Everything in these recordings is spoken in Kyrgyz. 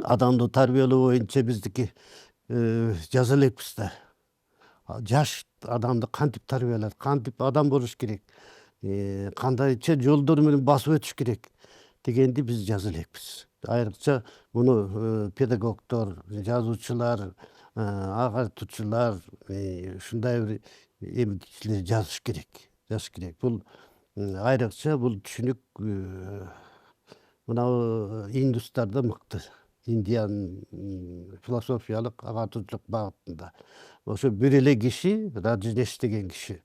адамды тарбиялоо боюнча биздики жаза элекпиз да. Жаш адамды кантип тарбиялат, кантип адам болуш керек, кандайча жолдор менен басып өтүш керек дегенди биз жаза элекпиз. Айрыкча муну педагогдор, жазуучулар, агартуучулар ушундай бир эмгичилер жазыш керек. Бул айрыкча бул түшүнүк мынау индустарда мыкты. Индиянын философиялык агартуучулук багытында. Ошо бир эле киши, Раджнеш деген киши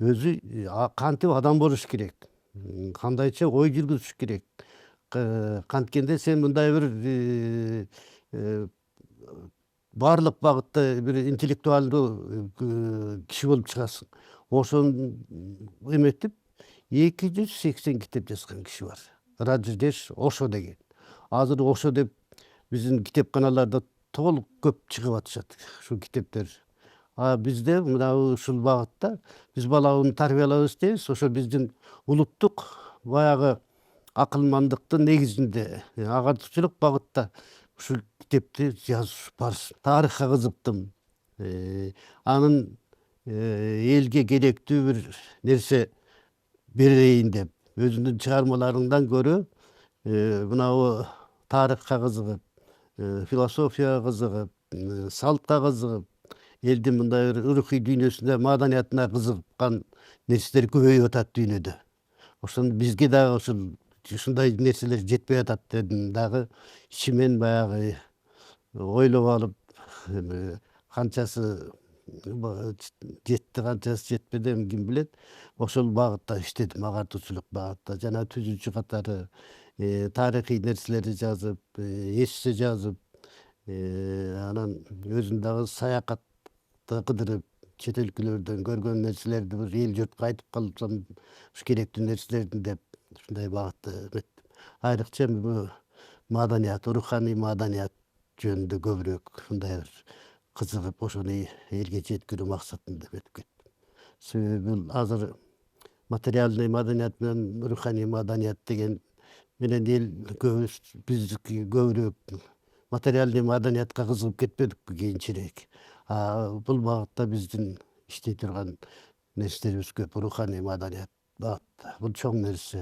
өзү кантип адам болуш керек, кандайча ой жүргүзүш керек. Канткенде сен мындай бир баардык багытта бир интеллектуалдуу киши болуп чыгасың. Ошону эметип 280 китеп жазган киши бар. Раджнеш Ошо деген. Азыр Ошо деп биздин китепканаларда толук көп чыгып атышат ушул китептер. Бизде мына ушул багытта биз бала уну тарбиялабыз дейбиз. Ошо биздин улуттук баягы акылмандыктын негизинде агартуучулук багытта ушул китепти жазыш барс. Тарыхка кызыктым. Анын элге керектүү бир нерсе берейин деп өзүнүн чыгармаларынан көрө мынабу тарыхка кызыгып, философияга кызыгып, салтка кызыгып, элдин мындай бир рухий дүйнөсүнө, маданиятына кызыккан нерселер көбөйүп атат дүйнөдө. Ошондо бизге дагы ушундай нерселер жетпей атат дедим дагы ичимен баягы ойлоп алып, канчасы жетти, канчасы жетпеди, эми ким билет. Ошол багытта иштедим, агартуучулук багытта. Жана түзүүчү катары тарыхый нерселерди жазып, эссе жазып, анан өзүм дагы саякатты кыдырып, чет өлкөлөрдөн көргөн нерселерди бир эл журтка айтып калсам ушу керектүү нерселерди деп ушундай багытта эметтим. Айрыкча эми бул маданият, руханий маданият жөнүндө көбүрөөк ушундай бир кызыгып, ошону элге жеткирүү максатында эметип кеттим. Себеби бул азыр материальный маданият менен руханий маданият деген менен эл көбүбүз биздики көбүрөөк материальный маданиятка кызыгып кетпедикпи кийинчерээк. Бул багытта биздин иштей турган нерселерибиз көп. Руханий маданият багытта. Бул чоң нерсе.